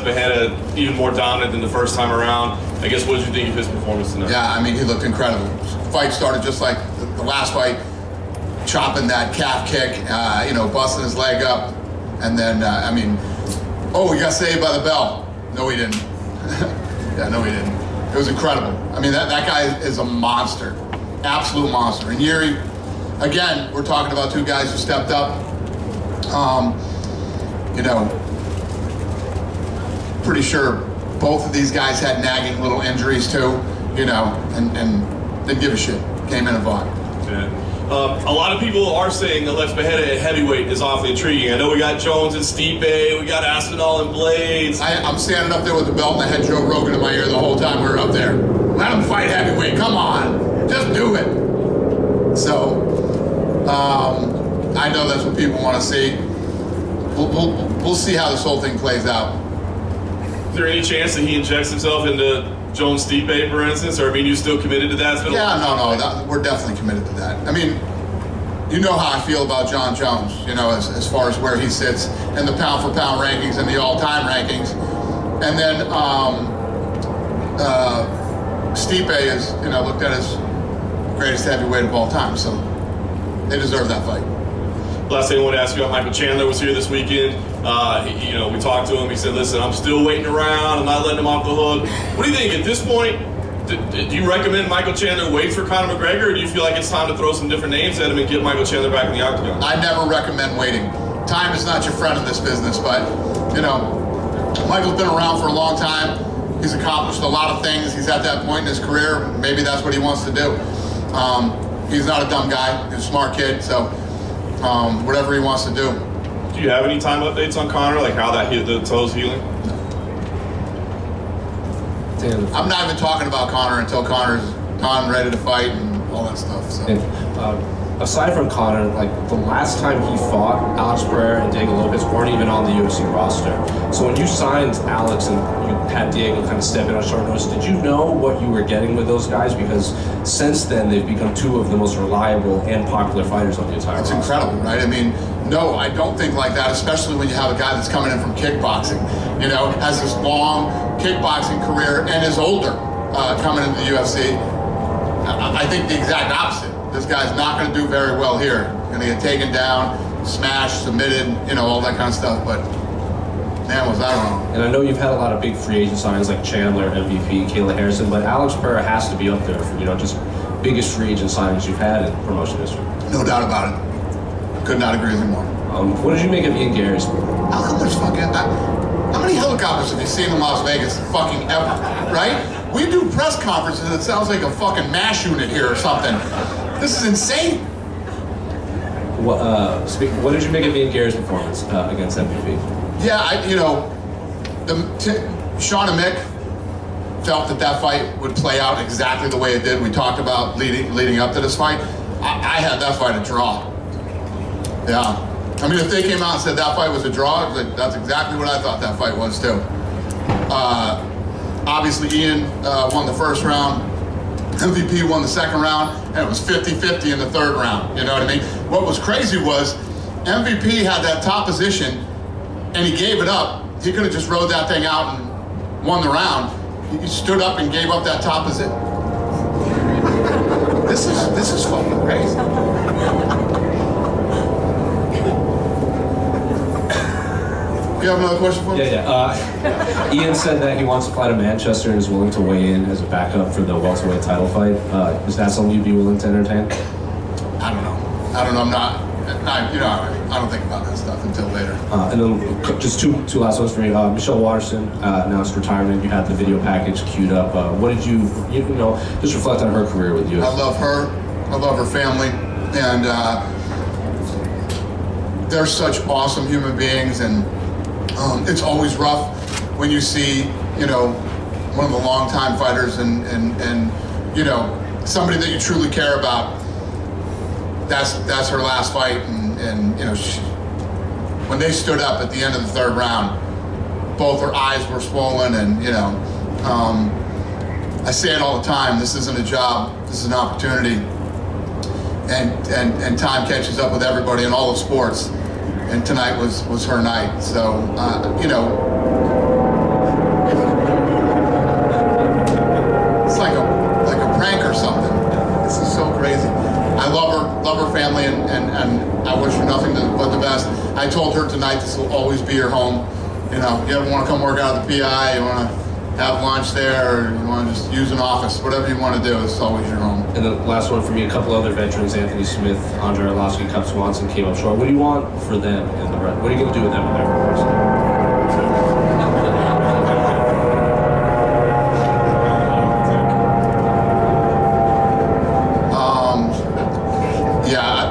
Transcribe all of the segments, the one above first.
Beheada even more dominant than the first time around. I guess, what did you think of his performance tonight? Yeah, I mean, he looked incredible. Fight started just like the last fight, chopping that calf kick, busting his leg up. And then, he got saved by the bell. No, he didn't. Yeah, no, he didn't. It was incredible. I mean, that guy is a monster, absolute monster. And Yuri, again, we're talking about two guys who stepped up. Pretty sure both of these guys had nagging little injuries too, and didn't give a shit. Came in and fought. Yeah. A lot of people are saying that Alex Beheada at heavyweight is awfully intriguing. I know we got Jones and Stipe, we got Aspinall and Blades. I'm standing up there with the belt and I had Joe Rogan in my ear the whole time we were up there. Let him fight heavyweight, come on, just do it. So, I know that's what people want to see. We'll see how this whole thing plays out. Is there any chance that he injects himself into Jones Stipe, for instance, or you still committed to that? We're definitely committed to that. I mean, you know how I feel about John Jones, as far as where he sits in the pound-for-pound rankings and the all-time rankings. And then Stipe is, looked at as greatest heavyweight of all time, so they deserve that fight. Last thing I want to ask you about, Michael Chandler was here this weekend. We talked to him. He said, listen, I'm still waiting around. I'm not letting him off the hook. What do you think? At this point, do you recommend Michael Chandler waits for Conor McGregor, or do you feel like it's time to throw some different names at him and get Michael Chandler back in the octagon? I never recommend waiting. Time is not your friend in this business, but, Michael's been around for a long time. He's accomplished a lot of things. He's at that point in his career. Maybe that's what he wants to do. He's not a dumb guy. He's a smart kid, so whatever he wants to do. Do you have any time updates on Conor, like how the toe's healing? I'm not even talking about Conor until Conor's done, ready to fight, and all that stuff. So. Aside from Conor, the last time he fought, Alex Pereira and Diego Lopez weren't even on the UFC roster. So when you signed Alex and you had Diego kind of step in on short notice, did you know what you were getting with those guys? Because since then, they've become two of the most reliable and popular fighters on the entire roster. It's incredible, right? I mean, no, I don't think like that, especially when you have a guy that's coming in from kickboxing, has this long kickboxing career and is older coming into the UFC. I think the exact opposite. This guy's not going to do very well here. Going to get taken down, smashed, submitted, all that kind of stuff. But man, was I wrong. And I know you've had a lot of big free agent signings like Chandler, MVP, Kayla Harrison, but Alex Pereira has to be up there for just biggest free agent signings you've had in promotion history. No doubt about it. Could not agree with you more. What did you make of Ian Gary's? How come there's how many helicopters have you seen in Las Vegas fucking ever, right? We do press conferences and it sounds like a fucking MASH unit here or something. This is insane. What did you make of Ian Gary's performance against MVP? Yeah, Sean and Mick felt that fight would play out exactly the way it did. We talked about leading up to this fight. I had that fight a draw. Yeah. I mean, if they came out and said that fight was a draw, that's exactly what I thought that fight was too. Obviously, Ian won the first round. MVP won the second round, and it was 50-50 in the third round. You know what I mean? What was crazy was MVP had that top position, and he gave it up. He could have just rode that thing out and won the round. He stood up and gave up that top position. This is fucking crazy. You have another question for me? Yeah. Ian said that he wants to fly to Manchester and is willing to weigh in as a backup for the welterweight title fight. Is that something you'd be willing to entertain? I don't know. I'm not. I don't think about that stuff until later. And then just two last ones for me. Michelle Waterson announced retirement. You had the video package queued up. What did you just reflect on her career with you? I love her. I love her family, and they're such awesome human beings. And it's always rough when you see, one of the longtime fighters and somebody that you truly care about. That's her last fight, and when they stood up at the end of the third round, both her eyes were swollen, and I say it all the time. This isn't a job. This is an opportunity, and time catches up with everybody in all the sports. And tonight was her night. So, her family, and I wish her nothing but the best. I told her tonight this will always be her home. You know, you ever want to come work out at the PI, you want to have lunch there, or you want to just use an office, whatever you want to do, it's always your home. And the last one for me, a couple other veterans, Anthony Smith, Andre Arlovski, Cub Swanson came up short. What do you want for them in the rest? What are you going to do with them in their rest?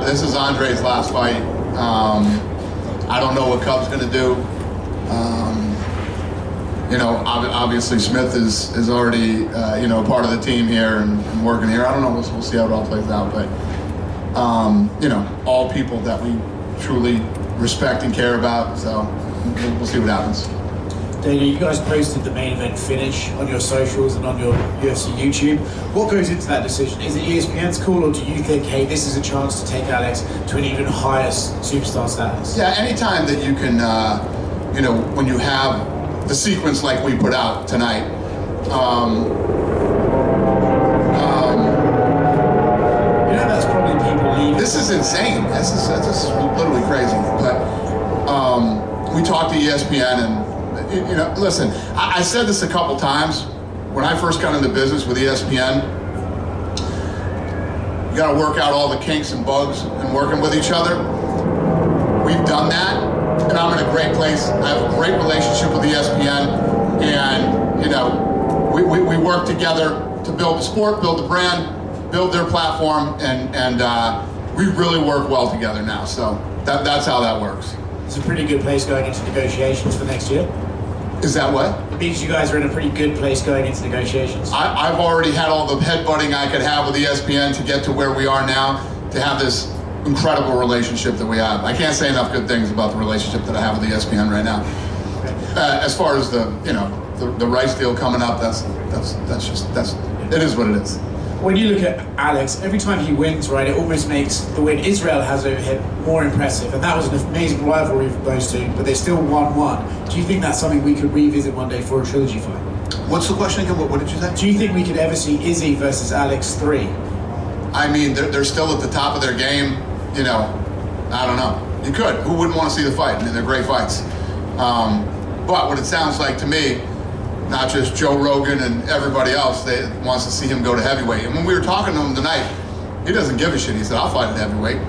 This is Andre's last fight. I don't know what Cub's going to do. You know, obviously Smith is already, you know, part of the team here and working here. I don't know, we'll see how it all plays out, but, you know, all people that we truly respect and care about, so we'll see what happens. Dana, you guys posted the main event finish on your socials and on your UFC YouTube. What goes into that decision? Is it ESPN's call, or do you think, hey, this is a chance to take Alex to an even higher superstar status? Yeah, anytime that you can, you know, when you have the sequence like we put out tonight, You know, that's probably people leaving. this is insane. This is literally crazy. But we talked to ESPN, and you know, listen, I said this a couple times when I first got into business with ESPN. You got to work out all the kinks and bugs and working with each other. We've done that, and I'm in a great place. I have a great relationship with ESPN, and you know, we work together to build the sport, build the brand, build their platform, and we really work well together now. So that's how that works. It's a pretty good place going into negotiations for next year. Is that what? It means you guys are in a pretty good place going into negotiations. I've already had all the headbutting I could have with ESPN to get to where we are now, to have this incredible relationship that we have. I can't say enough good things about the relationship that I have with ESPN right now. As far as the, you know, the rights deal coming up, it is what it is. When you look at Alex, every time he wins, right, it almost makes the win Israel has over him more impressive. And that was an amazing rivalry for those two, but they're still 1-1. Do you think that's something we could revisit one day for a trilogy fight? What's the question again? What did you say? Do you think we could ever see Izzy versus Alex 3? I mean, they're still at the top of their game. You know, I don't know. You could. Who wouldn't want to see the fight? I mean, they're great fights. But what it sounds like to me, not just Joe Rogan and everybody else, they wants to see him go to heavyweight. And when we were talking to him tonight, he doesn't give a shit. He said, I'll fight at heavyweight.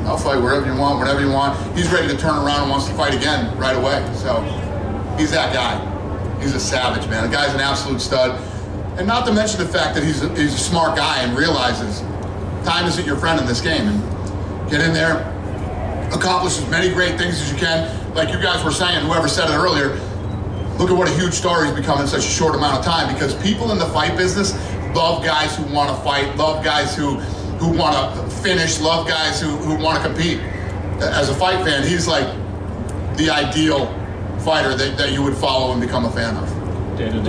I'll fight wherever you want, whenever you want. He's ready to turn around and wants to fight again right away. So he's that guy. He's a savage, man. The guy's an absolute stud. And not to mention the fact that he's a smart guy and realizes time isn't your friend in this game. And get in there, accomplish as many great things as you can. Like you guys were saying, whoever said it earlier, look at what a huge star he's become in such a short amount of time, because people in the fight business love guys who want to fight, love guys who want to finish, love guys who want to compete. As a fight fan, he's like the ideal fighter that you would follow and become a fan of. Dana,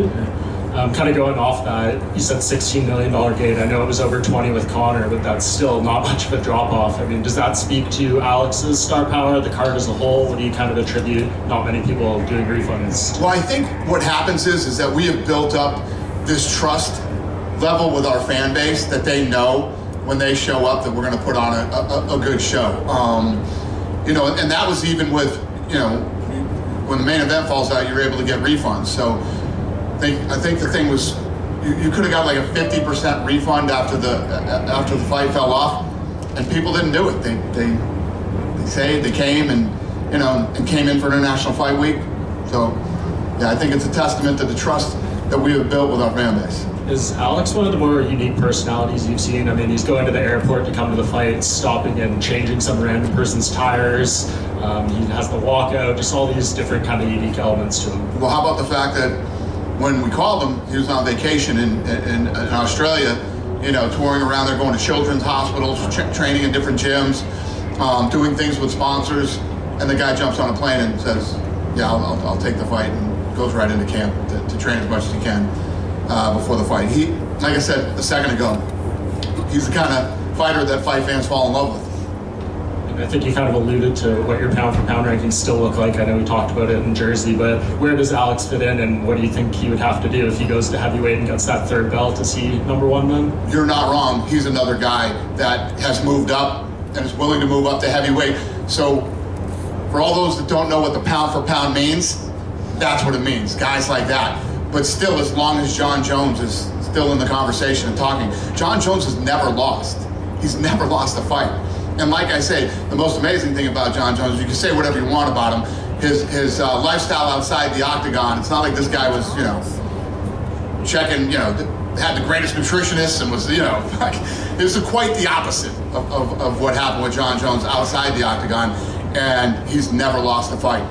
kind of going off that, you said $16 million gate. I know it was over 20 with Connor, but that's still not much of a drop-off. I mean, does that speak to Alex's star power, the card as a whole? What do you kind of attribute not many people doing refunds? Well, I think what happens is that we have built up this trust level with our fan base that they know when they show up that we're going to put on a good show. You know, and that was even with, you know, when the main event falls out, you're able to get refunds. So I think the thing was, you could have got like a 50% refund after the fight fell off, and people didn't do it. They came and, you know, and came in for International Fight Week. So yeah, I think it's a testament to the trust that we have built with our fan base. Is Alex one of the more unique personalities you've seen? I mean, he's going to the airport to come to the fight, stopping and changing some random person's tires. He has the walkout, just all these different kind of unique elements to him. Well, how about the fact that when we called him, he was on vacation in Australia, you know, touring around there, going to children's hospitals, training in different gyms, doing things with sponsors, and the guy jumps on a plane and says, yeah, I'll take the fight, and goes right into camp to train as much as he can before the fight. He, like I said a second ago, he's the kind of fighter that fight fans fall in love with. I think you kind of alluded to what your pound-for-pound rankings still look like. I know we talked about it in Jersey, but where does Alex fit in, and what do you think he would have to do if he goes to heavyweight and gets that third belt? Is he number one then? You're not wrong. He's another guy that has moved up and is willing to move up to heavyweight. So for all those that don't know what the pound for pound means, that's what it means, guys like that. But still, as long as John Jones is still in the conversation and talking, John Jones has never lost. He's never lost a fight. And like I say, the most amazing thing about John Jones, you can say whatever you want about him, his lifestyle outside the octagon, it's not like this guy was, you know, checking, you know, had the greatest nutritionist and was, you know, like, it was quite the opposite of what happened with John Jones outside the octagon, and he's never lost a fight.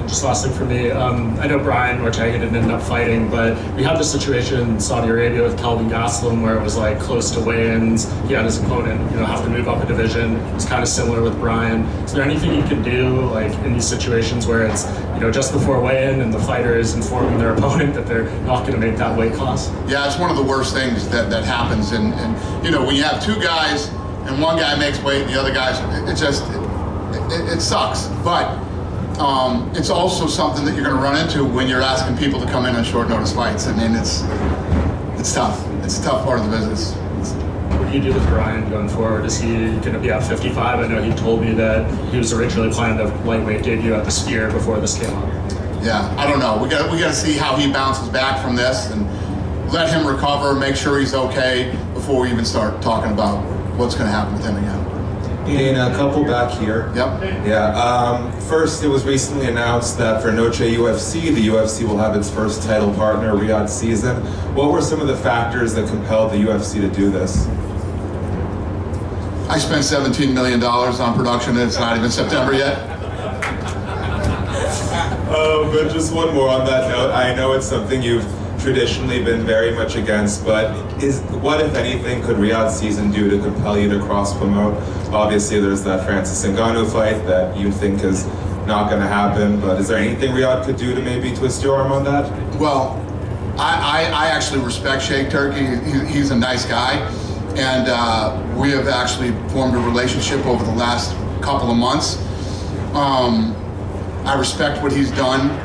Just last thing for me, I know Brian Ortega didn't end up fighting, but we had the situation in Saudi Arabia with Kelvin Gastelum where it was like close to weigh-ins. He had his opponent, you know, have to move up a division. It's kind of similar with Brian. Is there anything you can do, like in these situations where it's, you know, just before weigh-in and the fighter is informing their opponent that they're not going to make that weight class? Yeah, it's one of the worst things that happens, and you know, when you have two guys and one guy makes weight and the other guys, it sucks, but. It's also something that you're going to run into when you're asking people to come in on short notice fights. I mean, it's tough. It's a tough part of the business. What do you do with Brian going forward? Is he going to be at 55? I know he told me that he was originally planning to lightweight debut at the Sphere before this came up. Yeah, I don't know. We got to see how he bounces back from this and let him recover, make sure he's okay before we even start talking about what's going to happen with him again. Dana, a couple back here. Yep. Yeah. First, it was recently announced that for Noche UFC, the UFC will have its first title partner, Riyadh Season. What were some of the factors that compelled the UFC to do this? I spent $17 million on production, and it's not even September yet. But just one more on that note. I know it's something you've traditionally been very much against, but what, if anything, could Riyadh Season do to compel you to cross-promote? Obviously, there's that Francis Ngannou fight that you think is not going to happen, but is there anything Riyadh could do to maybe twist your arm on that? Well, I actually respect Sheikh Turki. He's a nice guy, and we have actually formed a relationship over the last couple of months. I respect what he's done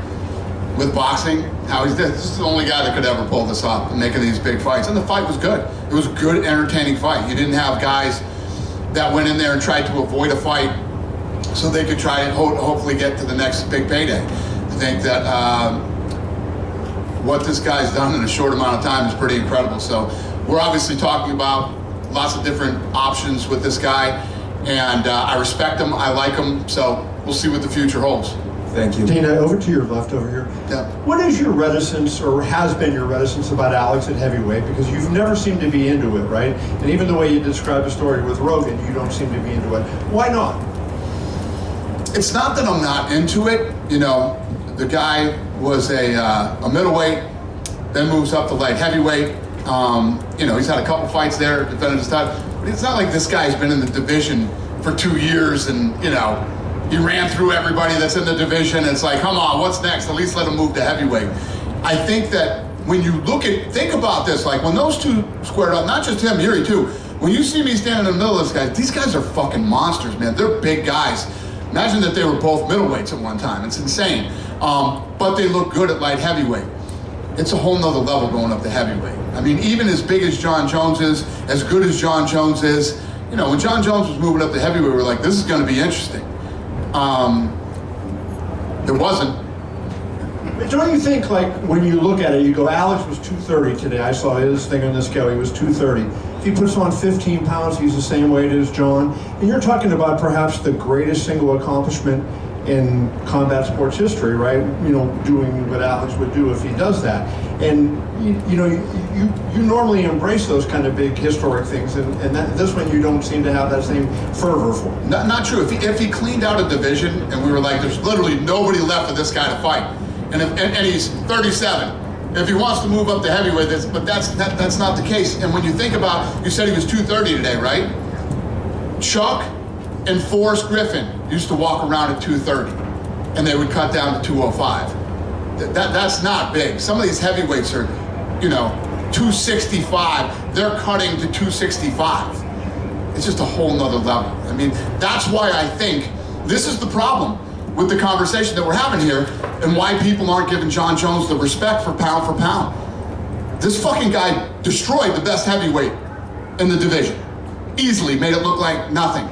with boxing, how he's this is the only guy that could ever pull this off and making these big fights. And the fight was good. It was a good, entertaining fight. You didn't have guys that went in there and tried to avoid a fight so they could try and hopefully get to the next big payday. I think that what this guy's done in a short amount of time is pretty incredible. So we're obviously talking about lots of different options with this guy, and I respect him, I like him, so we'll see what the future holds. Thank you. Dana, over to your left over here. Yeah. What is your reticence, or has been your reticence, about Alex at heavyweight? Because you've never seemed to be into it, right? And even the way you describe the story with Rogan, you don't seem to be into it. Why not? It's not that I'm not into it. You know, the guy was a middleweight, then moves up to light heavyweight. You know, he's had a couple fights there, defended his title. But it's not like this guy's been in the division for 2 years and, you know, he ran through everybody that's in the division. It's like, come on, what's next? At least let him move to heavyweight. I think that when you think about this, like when those two squared up, not just him, Yuri too, when you see me standing in the middle of these guys are fucking monsters, man. They're big guys. Imagine that they were both middleweights at one time. It's insane. But they look good at light heavyweight. It's a whole nother level going up to heavyweight. I mean, even as big as John Jones is, as good as John Jones is, you know, when John Jones was moving up to heavyweight, we were like, this is going to be interesting. It wasn't. Don't you think, like, when you look at it, you go, Alex was 230 today. I saw his thing on the scale. He was 230. If he puts on 15 pounds, he's the same weight as John. And you're talking about perhaps the greatest single accomplishment in combat sports history, right? You know, doing what Alex would do if he does that. And you know, you normally embrace those kind of big historic things, and this one you don't seem to have that same fervor for. Not true. If he cleaned out a division and we were like, there's literally nobody left for this guy to fight, and he's 37. If he wants to move up to heavyweight, but that's not the case. And when you think about, you said he was 230 today, right? Chuck and Forrest Griffin used to walk around at 230, and they would cut down to 205. That's not big. Some of these heavyweights are, you know, 265. They're cutting to 265. It's just a whole nother level. I mean, that's why I think this is the problem with the conversation that we're having here, and why people aren't giving John Jones the respect for pound. This fucking guy destroyed the best heavyweight in the division. Easily made it look like nothing.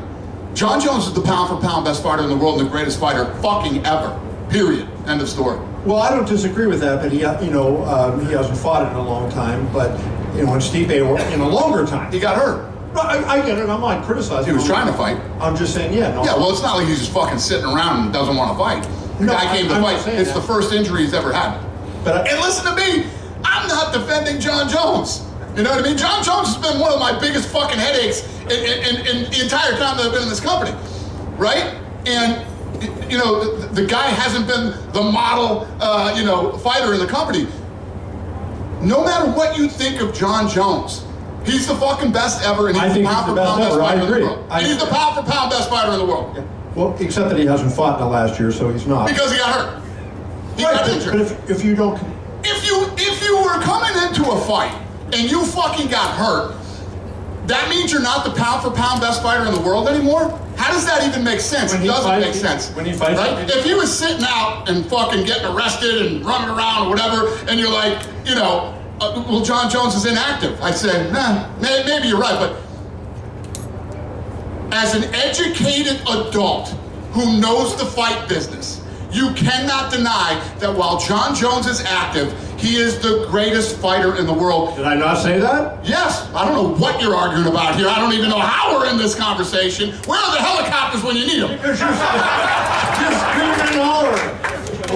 John Jones is the pound for pound best fighter in the world and the greatest fighter fucking ever. Period. End of story. Well, I don't disagree with that, but he hasn't fought it in a long time. But in Stipe in a longer time, He got hurt. I get it. I'm not criticizing. He was him. trying to fight. I'm just saying, yeah. No, Yeah, well, it's not like he's just fucking sitting around and doesn't want to fight. The No, guy came to I'm not fight. saying It's that. the first injury he's ever had. But And listen to me, I'm not defending John Jones. You know what I mean? John Jones has been one of my biggest fucking headaches in the entire time that I've been in this company, right? And the guy hasn't been the model, fighter in the company. No matter what you think of John Jones, he's the fucking best ever, and I he's the think pound he's for the pound best best ever. I fighter in the agree. world. He's the pound for pound best fighter in the world well, except that he hasn't fought in the last year, so he's not. because he got hurt. He Right, got injured. but if you don't, If you were coming into a fight and you fucking got hurt, that means you're not the pound for pound best fighter in the world anymore? How does that even make sense? When It he doesn't fights- make sense. when he fights- right? If he was sitting out and fucking getting arrested and running around or whatever, and you're like, well, John Jones is inactive, I'd say, maybe you're right, but as an educated adult who knows the fight business, you cannot deny that while John Jones is active, he is the greatest fighter in the world. did I not say that? Yes, I don't know what you're arguing about here. I don't even know how we're in this conversation. Where are the helicopters when you need them? Because you're screaming and hollering.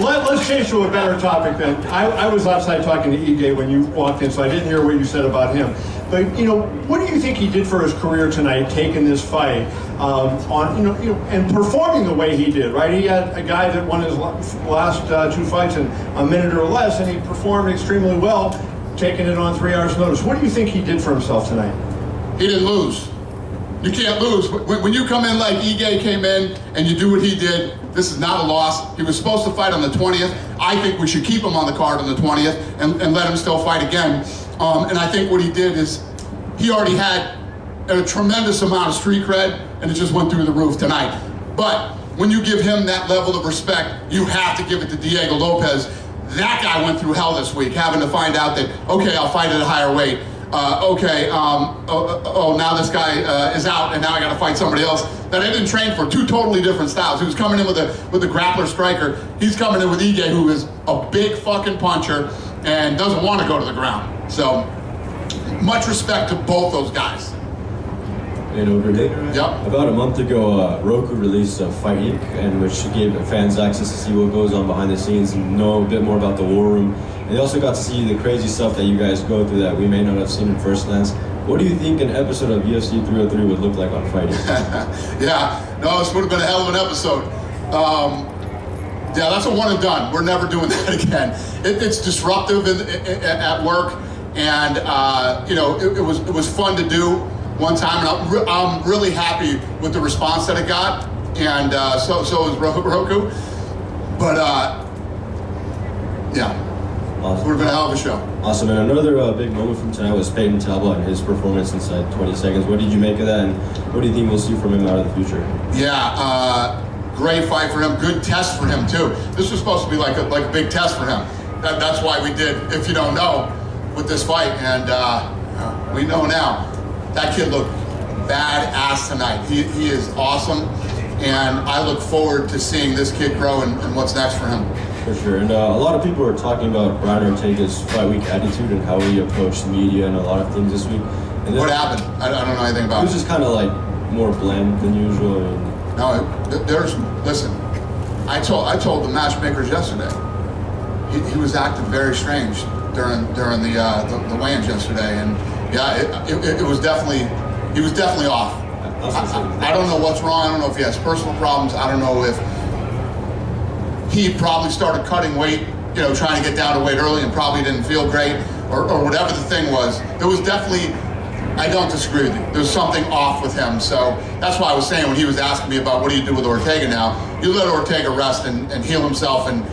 Well, let's change to a better topic then. I was outside talking to Ige when you walked in, so I didn't hear what you said about him. But what do you think he did for his career tonight, taking this fight and performing the way he did? Right, he had a guy that won his last 2 fights in a minute or less, and he performed extremely well, taking it on 3 hours' notice. What do you think he did for himself tonight? He didn't lose. You can't lose. When you come in like Ige came in and you do what he did, this is not a loss. He was supposed to fight on the 20th. I think we should keep him on the card on the 20th and let him still fight again. And I think what he did is he already had a tremendous amount of street cred, and it just went through the roof tonight. But when you give him that level of respect, you have to give it to Diego Lopez. That guy went through hell this week, having to find out that, okay, I'll fight at a higher weight. Now this guy is out, and now I got to fight somebody else that I didn't train for. 2 totally different styles. He was coming in with a grappler striker. He's coming in with Ige, who is a big fucking puncher and doesn't want to go to the ground. So much respect to both those guys. And over there. Yep. About a month ago, Roku released Fight Inc., and which gave fans access to see what goes on behind the scenes and know a bit more about the war room. And they also got to see the crazy stuff that you guys go through that we may not have seen in first glance. What do you think an episode of UFC 303 would look like on Fight Inc.? Yeah, no, this would have been a hell of an episode. That's a one and done. We're never doing that again. It's disruptive at work, and it was fun to do one time, and I'm really happy with the response that it got, and so is Roku. But yeah, Awesome. would have been a hell of a show. Awesome. And another big moment from tonight was Peyton Talbot and his performance inside 20 seconds. What did you make of that, and what do you think we'll see from him out of the future? Yeah, great fight for him. Good test for him too. This was supposed to be like a big test for him. That's why we did, if you don't know, with this fight, and we know now. That kid looked badass tonight. He is awesome, and I look forward to seeing this kid grow and what's next for him. For sure. And a lot of people are talking about Brian Ortega's fight week attitude and how he approached the media and a lot of things this week. And What happened? I don't know anything It about was it. just kind of like more bland than usual. And No, listen, I told the matchmakers yesterday, he was acting very strange during the weigh-ins yesterday, and yeah, it was definitely, he was definitely off. I don't know what's wrong. I don't know if he has personal problems. I don't know if he probably started cutting weight, trying to get down to weight early and probably didn't feel great, or whatever the thing was. There was definitely, I don't disagree with you. There's something off with him. So that's why I was saying when he was asking me about what do you do with Ortega now, you let Ortega rest and heal himself and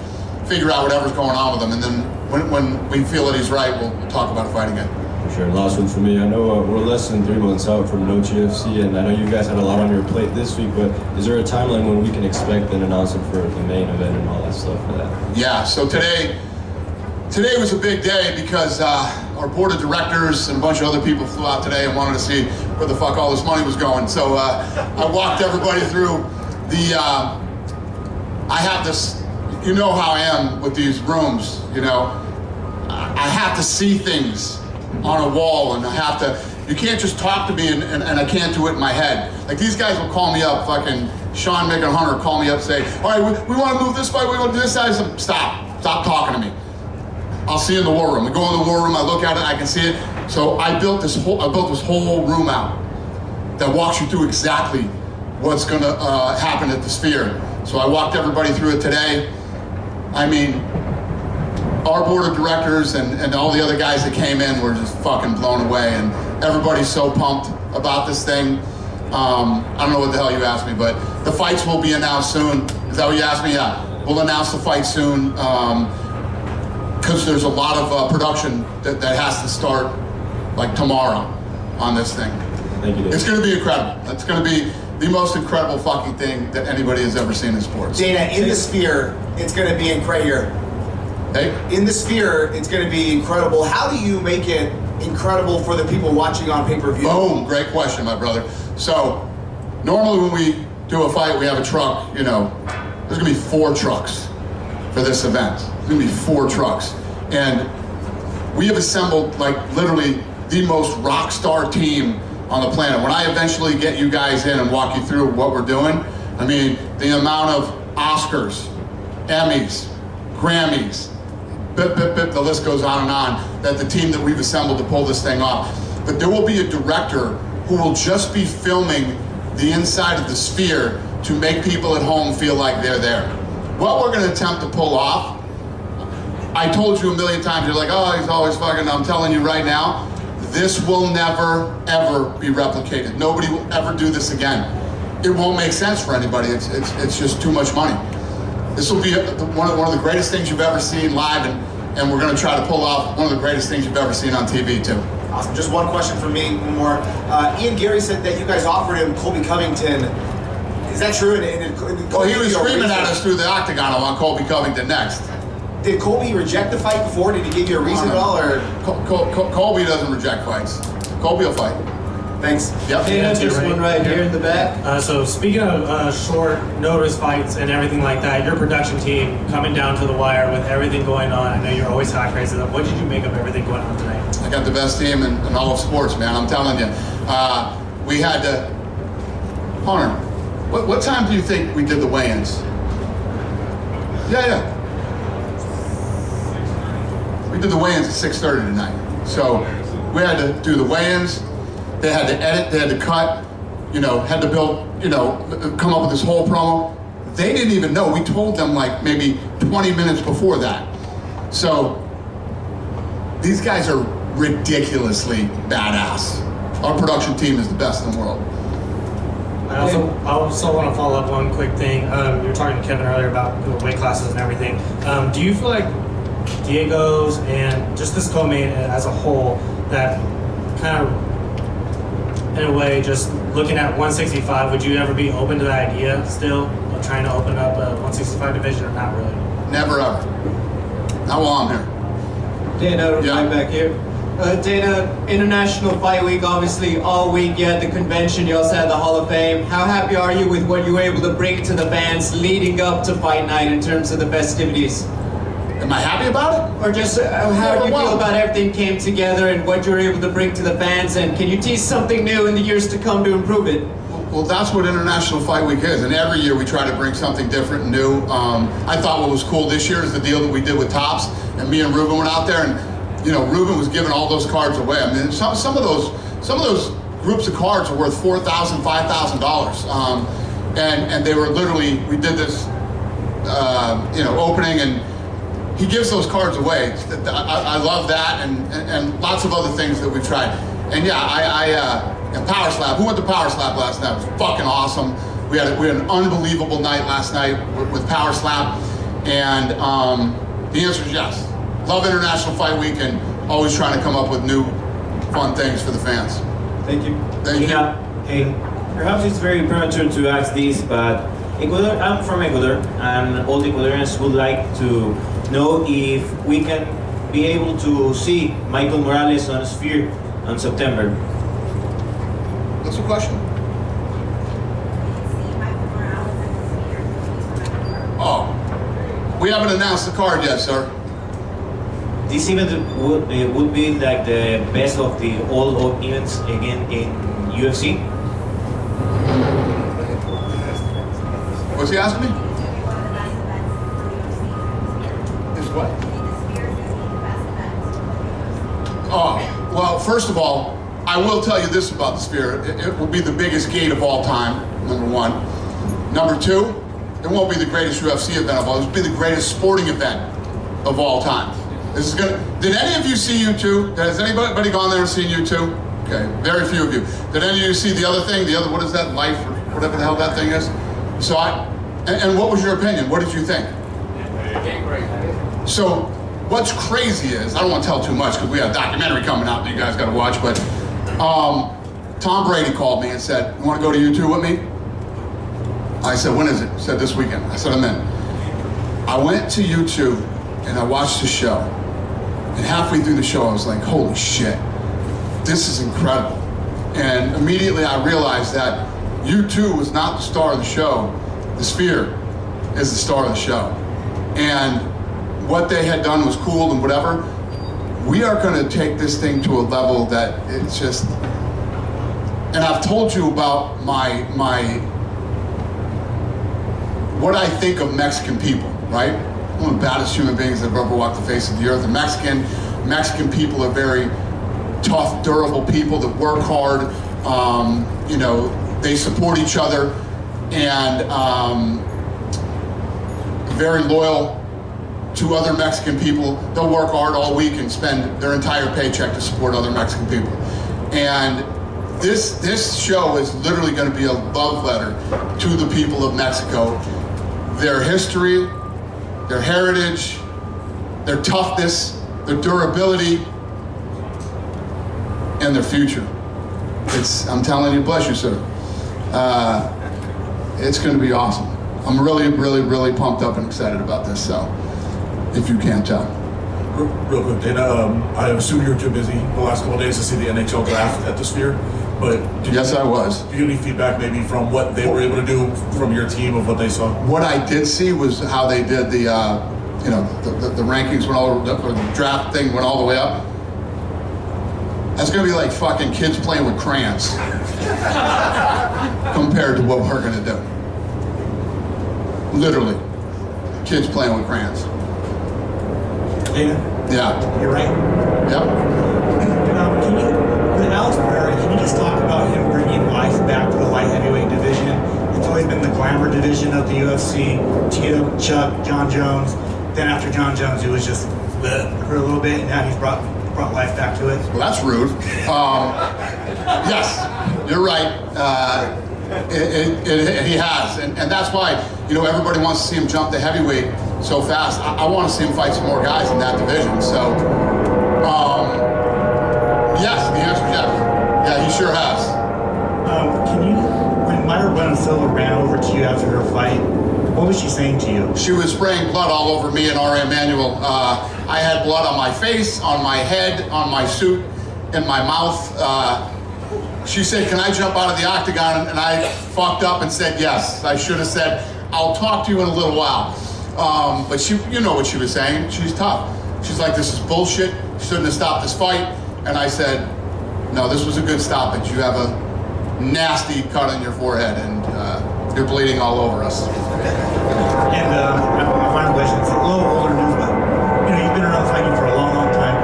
figure out whatever's going on with him. And then when we feel that he's right, we'll talk about a fight again. for sure. Last one for me. I know we're less than 3 months out from No UFC, and I know you guys had a lot on your plate this week, but is there a timeline when we can expect an announcement for the main event and all that stuff for that? Yeah, so today was a big day because our board of directors and a bunch of other people flew out today and wanted to see where the fuck all this money was going. So I walked everybody through the, I have this, you know how I am with these rooms, you know. I have to see things on a wall, and I have to, you can't just talk to me and I can't do it in my head. Like these guys will call me up, fucking Sean, Mick, and Hunter will call me up and say, all right, we want to move this way, we want to do this side. Stop talking to me. I'll see you in the war room. I go in the war room, I look at it, I can see it. So I built this whole room out that walks you through exactly what's gonna happen at the Sphere. So I walked everybody through it today. I mean, our board of directors and all the other guys that came in were just fucking blown away, and everybody's so pumped about this thing. I don't know what the hell you asked me, but the fights will be announced soon. Is that what you asked me? Yeah, we'll announce the fight soon, because there's a lot of production that has to start like tomorrow on this thing. Thank you, Dave. It's gonna be incredible. It's gonna be the most incredible fucking thing that anybody has ever seen in sports. Dana, in the Sphere, it's going to be incredible. Hey? In the Sphere, it's going to be incredible. How do you make it incredible for the people watching on pay-per-view? Boom, great question, my brother. So, normally when we do a fight, we have a truck, you know, there's gonna be 4 trucks for this event. There's gonna be 4 trucks. And we have assembled, like, literally the most rock star team on the planet. When I eventually get you guys in and walk you through what we're doing, I mean, the amount of Oscars, Emmys, Grammys, the list goes on and on, that the team that we've assembled to pull this thing off. But there will be a director who will just be filming the inside of the Sphere to make people at home feel like they're there. What we're gonna attempt to pull off, I told you a million times, you're like, oh, he's always fucking, I'm telling you right now, this will never, ever be replicated. Nobody will ever do this again. It won't make sense for anybody. It's just too much money. This will be one of the greatest things you've ever seen live, and we're gonna try to pull off one of the greatest things you've ever seen on TV too. Awesome. Just one question for me, one more. Ian Gary said that you guys offered him Colby Covington. Is that true? Well, he was screaming at us through the octagon on Colby Covington next. Did Colby reject the fight before? Did he give you a reason at all? Or Colby doesn't reject fights. Colby will fight. Thanks. Yep. Dana, this one right here in the back. So speaking of short notice fights and everything like that, your production team coming down to the wire with everything going on, I know you're always hot crazy. What did you make of everything going on tonight? I got the best team in all of sports, man. I'm telling you. We had to... Hunter, what time do you think we did the weigh-ins? Yeah. We did the weigh-ins at 6:30 tonight. So we had to do the weigh-ins. They had to edit, they had to cut, you know, had to build, you know, come up with this whole promo. They didn't even know. We told them like maybe 20 minutes before that. So these guys are ridiculously badass. Our production team is the best in the world. I also want to follow up one quick thing. You were talking to Kevin earlier about weight classes and everything. Do you feel like Diego's and just this co-main as a whole, that kind of, in a way, just looking at 165, would you ever be open to the idea still of trying to open up a 165 division, or not really? Never ever. Not while I'm here. Dana, Yeah. right back here. Dana, International Fight Week, obviously all week you had the convention, you also had the Hall of Fame. How happy are you with what you were able to bring to the fans leading up to fight night in terms of the festivities? Am I happy about it? Or just how do you feel about everything came together and what you were able to bring to the fans, and can you tease something new in the years to come to improve it? Well, that's what International Fight Week is, and every year we try to bring something different and new. I thought what was cool this year is the deal that we did with Tops, and me and Ruben went out there, and you know, Ruben was giving all those cards away. I mean, some of those groups of cards are worth $4,000, $5,000, and they were literally, we did this, you know, opening, and he gives those cards away. I love that, and lots of other things that we've tried. And yeah, and Power Slap. Who went to Power Slap last night? It was fucking awesome. We had an unbelievable night last night with Power Slap, and the answer is yes. Love International Fight Week, and always trying to come up with new, fun things for the fans. Thank you. Thank you. Hey, perhaps it's very premature to ask this, but Ecuador, I'm from Ecuador, and all the Ecuadorians would like to know if we can be able to see Michael Morales on Sphere on September. What's the question? Oh, we haven't announced the card yet, sir. This event would be like the best of the all events again in UFC. What's he asking me? Is what? Oh, well, first of all, I will tell you this about the Sphere. It will be the biggest gate of all time, number one. Number two, it won't be the greatest UFC event of all time. It will be the greatest sporting event of all time. This is gonna. Did any of you see U2? Has anybody gone there and seen U2? Okay, very few of you. Did any of you see the other thing? The other, what is that? Life or whatever the hell that thing is? So and what was your opinion? What did you think? So what's crazy is, I don't want to tell too much because we have a documentary coming out that you guys got to watch, but Tom Brady called me and said, "You want to go to U2 with me?" I said, "When is it?" He said, "This weekend." I said, "I'm in." I went to U2 and I watched the show. And halfway through the show, I was like, holy shit, this is incredible. And immediately I realized that U2 was not the star of the show. The Sphere is the star of the show. And what they had done was cool and whatever. We are going to take this thing to a level that it's just, and I've told you about what I think of Mexican people, right? One of the baddest human beings that have ever walked the face of the earth. The Mexican people are very tough, durable people that work hard. You know, they support each other and very loyal to other Mexican people. They'll work hard all week and spend their entire paycheck to support other Mexican people. And this show is literally going to be a love letter to the people of Mexico. Their history, their heritage, their toughness, their durability, and their future. I'm telling you, bless you, sir. It's going to be awesome. I'm really, really, really pumped up and excited about this, so, if you can't tell. Real quick, Dana, I assume you were too busy the last couple of days to see the NHL draft at the Sphere, but yes, I was. Did you get any feedback maybe from what they were able to do from your team of what they saw? What I did see was how they did the rankings went all, the draft thing went all the way up. That's gonna be like fucking kids playing with crayons compared to what we're gonna do. Literally, kids playing with crayons. Dana? Yeah. You're right. Yep. With Alex Pereira, can you just talk about him bringing life back to the light heavyweight division? It's always been the glamour division of the UFC. Tito, Chuck, John Jones. Then after John Jones, it was just for a little bit, and now he's brought life back to it. Well, that's rude. Yes, you're right. He has, and that's why everybody wants to see him jump the heavyweight so fast. I want to see him fight some more guys in that division. So, yes, the answer is yes. Yeah, he sure has. When Myra Bonacilla ran over to you after her fight, what was she saying to you? She was spraying blood all over me and R.A. Emanuel. I had blood on my face, on my head, on my suit, in my mouth. She said, "Can I jump out of the octagon?" And I fucked up and said yes. I should have said, "I'll talk to you in a little while." But she, you know what she was saying. She's tough. She's like, "This is bullshit. You shouldn't have stopped this fight." And I said, "No, this was a good stoppage. You have a nasty cut on your forehead and you're bleeding all over us." And my final question is a little older news, but you've been around fighting for a long, long time.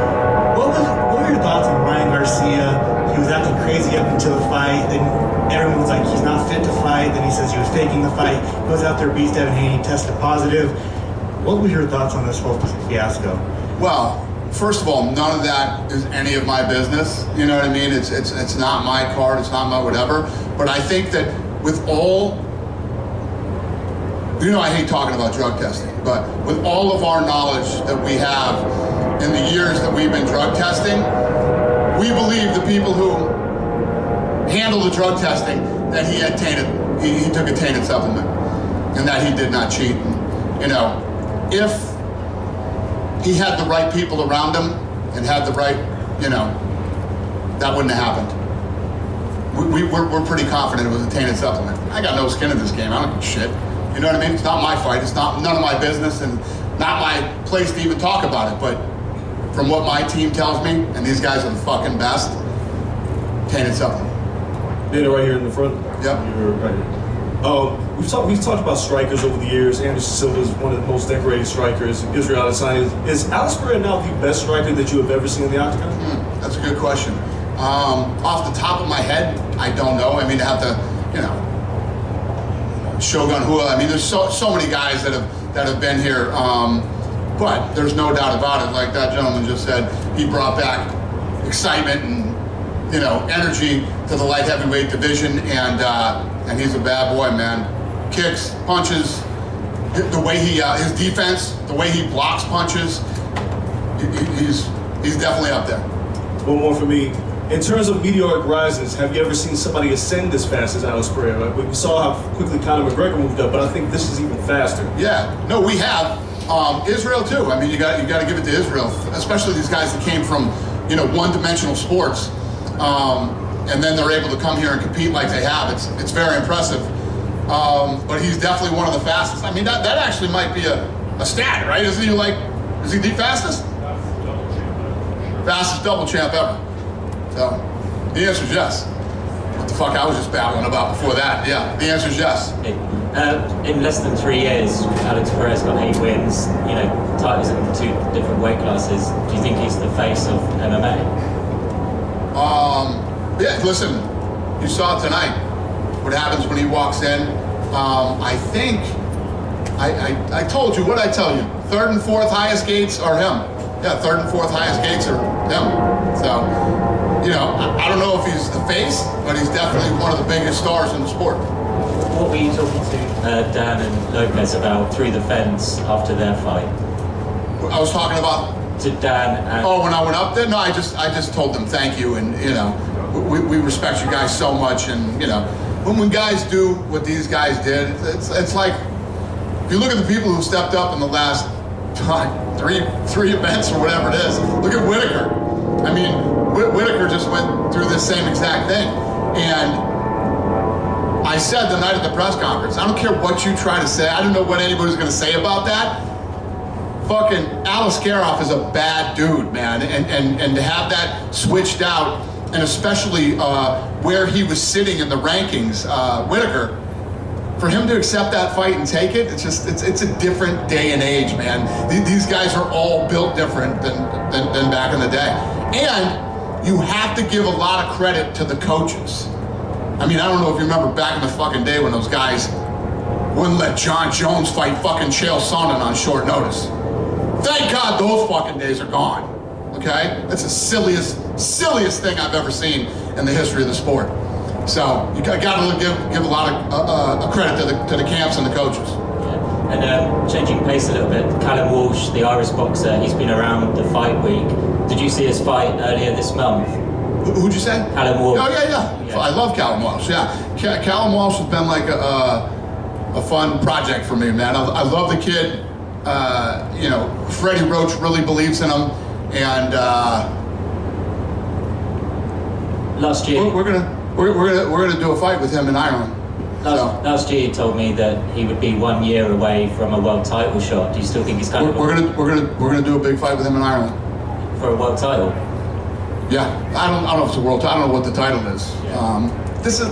What were your thoughts on Ryan Garcia? He was acting crazy up until the fight. Then everyone was like, he's not fit to fight. Then he says he was faking the fight. He goes out there, beats Devin Haney, tested positive. What were your thoughts on this whole fiasco? Well, first of all, none of that is any of my business. You know what I mean? It's not my card. It's not my whatever. But I think that with all, I hate talking about drug testing, but with all of our knowledge that we have in the years that we've been drug testing, we believe the people who handle the drug testing that he had he took a tainted supplement and that he did not cheat. And, if he had the right people around him and had the right, that wouldn't have happened. we're pretty confident it was a tainted supplement. I got no skin in this game. I don't give a shit. You know what I mean? It's not my fight. It's not none of my business and not my place to even talk about it. But from what my team tells me, and these guys are the fucking best, tainted supplement. Dana, right here in the front. Yep. You're right here. We've talked about strikers over the years. Anderson Silva is one of the most decorated strikers. Israel Adesanya is Alex Pereira now the best striker that you have ever seen in the octagon? That's a good question. Off the top of my head, I don't know. I mean, I have to, Shogun Hua. I mean, there's so many guys that have been here. But there's no doubt about it. Like that gentleman just said, he brought back excitement and energy to the light heavyweight division, and he's a bad boy, man. Kicks, punches, the way he his defense, the way he blocks punches, he's definitely up there. One more for me. In terms of meteoric rises, have you ever seen somebody ascend as fast as Alex Pereira? We saw how quickly Conor McGregor moved up, but I think this is even faster. Yeah, no, we have. Israel too. I mean, you got to give it to Israel, especially these guys that came from one-dimensional sports, and then they're able to come here and compete like they have. It's very impressive. But he's definitely one of the fastest. I mean, that actually might be a stat, right? Is he the fastest? Fastest double champ ever. So the answer is yes. What the fuck I was just babbling about before that? Yeah, the answer is yes. In less than 3 years, Alex Pereira's got 8 wins, titles in 2 different weight classes. Do you think he's the face of MMA? Yeah, listen, you saw it tonight. What happens when he walks in. I think, I told you, what did I tell you? 3rd and 4th highest gates are him. Yeah, 3rd and 4th highest gates are him. So, I don't know if he's the face, but he's definitely one of the biggest stars in the sport. What were you talking to Dan and Lopez about through the fence after their fight? I was talking about to Dan. And when I went up there, no, I just told them thank you, and we respect you guys so much, and when guys do what these guys did, it's like if you look at the people who stepped up in the last three events or whatever it is. Look at Whitaker. I mean, Whitaker just went through this same exact thing, and I said the night at the press conference, I don't care what you try to say. I don't know what anybody's going to say about that. Fucking Alice Karoff is a bad dude, man, and to have that switched out, and especially where he was sitting in the rankings, Whitaker, for him to accept that fight and take it, it's a different day and age, man. These guys are all built different than back in the day, and you have to give a lot of credit to the coaches. I mean, I don't know if you remember back in the fucking day when those guys wouldn't let John Jones fight fucking Chael Sonnen on short notice. Thank God those fucking days are gone, okay? That's the silliest thing I've ever seen in the history of the sport. So you got to give a lot of credit to the camps and the coaches. Yeah. And changing pace a little bit, Callum Walsh, the Irish boxer, he's been around the fight week. Did you see his fight earlier this month? Who'd you say? Callum Walsh. Oh, yeah. I love Callum Walsh, yeah. Callum Walsh has been like a fun project for me, man. I love the kid. Freddie Roach really believes in him, and last year we're gonna do a fight with him in Ireland. Last year, he told me that he would be 1 year away from a world title shot. Do you still think he's kind of? We're gonna do a big fight with him in Ireland for a world title. Yeah, I don't know if it's a world title. I don't know what the title is. Yeah. This is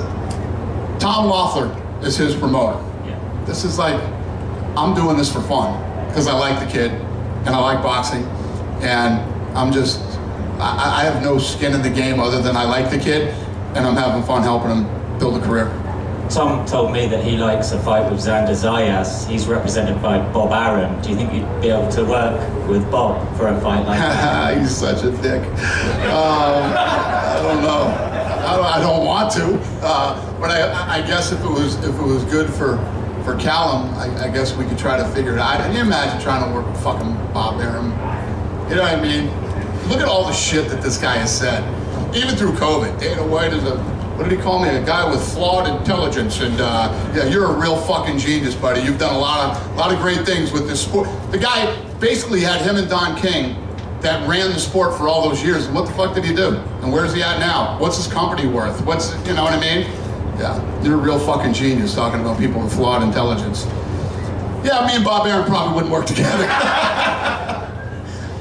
Tom Loeffler is his promoter. Yeah. This is like, I'm doing this for fun because I like the kid and I like boxing, and I have no skin in the game other than I like the kid and I'm having fun helping him build a career. Tom told me that he likes a fight with Xander Zayas. He's represented by Bob Arum. Do you think you'd be able to work with Bob for a fight like that? He's such a dick. I don't know. I don't want to. But I guess if it was good for Callum, I guess we could try to figure it out. Can you imagine trying to work with fucking Bob Arum? You know what I mean? Look at all the shit that this guy has said. Even through COVID, Dana White is what did he call me? A guy with flawed intelligence, and yeah, you're a real fucking genius, buddy. You've done a lot of great things with this sport. The guy basically had him and Don King that ran the sport for all those years. And what the fuck did he do? And where's he at now? What's his company worth? What's, you know what I mean? Yeah, you're a real fucking genius talking about people with flawed intelligence. Yeah, me and Bob Arum probably wouldn't work together.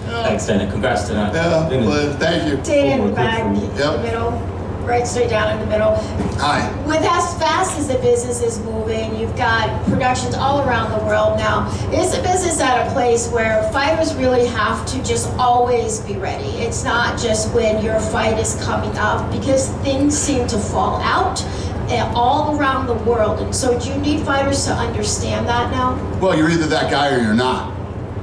Thanks, Dana. Congrats tonight. Yeah, well, thank you. Dana in the back, in Yep. the middle, right straight down in the middle. Hi. With as fast as the business is moving, you've got productions all around the world now. Is the business at a place where fighters really have to just always be ready? It's not just when your fight is coming up, because things seem to fall out all around the world. And so do you need fighters to understand that now? Well, you're either that guy or you're not.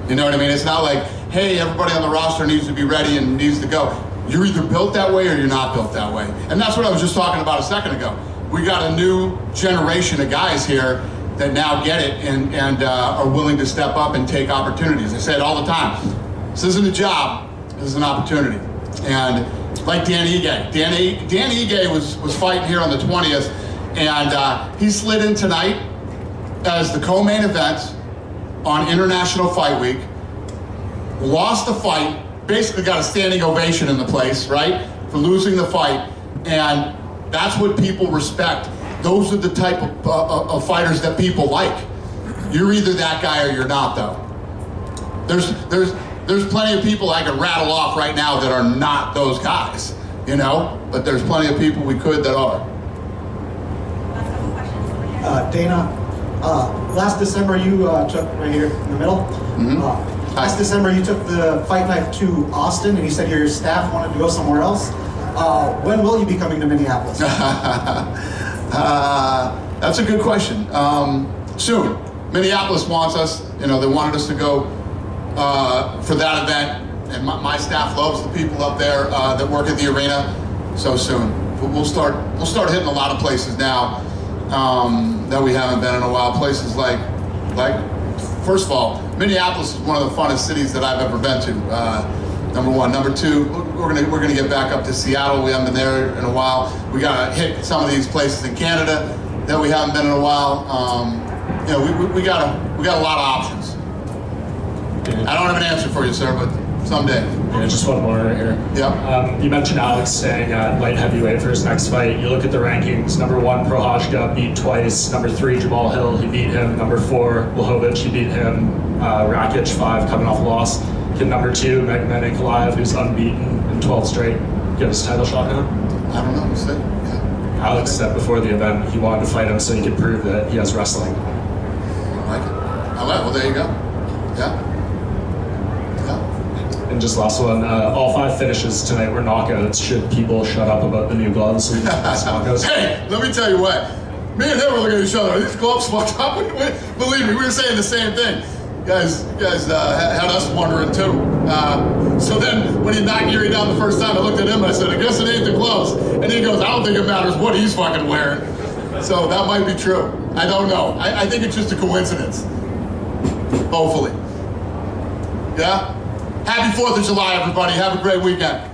You know what I mean? It's not like, hey, everybody on the roster needs to be ready and needs to go. You're either built that way or you're not built that way. And that's what I was just talking about a second ago. We got a new generation of guys here that now get it and are willing to step up and take opportunities. I say it all the time. This isn't a job, this is an opportunity. And like Dan Ige. Dan Ige was fighting here on the 20th, and he slid in tonight as the co-main event on International Fight Week, lost the fight, basically got a standing ovation in the place, right, for losing the fight, and that's what people respect. Those are the type of fighters that people like. You're either that guy or you're not, though. There's plenty of people I could rattle off right now that are not those guys, you know, but there's plenty of people we could that are. Dana, last December you took, right here in the middle, last December you took the fight night to Austin, and you said your staff wanted to go somewhere else. When will you be coming to Minneapolis? That's a good question. Soon. Minneapolis wants us. You know, they wanted us to go for that event, and my staff loves the people up there that work at the arena. So soon. We'll start hitting a lot of places now that we haven't been in a while. Places like first of all, Minneapolis is one of the funnest cities that I've ever been to. Number one. Number two, we're gonna get back up to Seattle. We haven't been there in a while. We gotta hit some of these places in Canada that we haven't been in a while. You know, we got a lot of options. I don't have an answer for you, sir, but someday. Yeah, just one more right here. Yeah. You mentioned Alex staying at light heavyweight for his next fight. You look at the rankings. Number 1, Prohajka beat twice. Number 3, Jamal Hill, he beat him. Number 4, Blachowicz, he beat him. Rakic, 5, coming off a loss. Kid number 2, Megman Ankalaev, who's unbeaten in 12 straight. Get his title shot now? I don't know. We'll see. Yeah. Alex said before the event he wanted to fight him so he could prove that he has wrestling. I like it. Well, there you go. Yeah. And just last one, all 5 finishes tonight were knockouts. Should people shut up about the new gloves and knockouts? Hey, let me tell you what. Me and him were looking at each other. Are these gloves fucked up? Believe me, we were saying the same thing. You guys had us wondering too. So then, when he knocked Yuri down the first time, I looked at him and I said, I guess it ain't the gloves. And he goes, I don't think it matters what he's fucking wearing. So that might be true. I don't know. I think it's just a coincidence. Hopefully. Yeah? Happy 4th of July, everybody. Have a great weekend.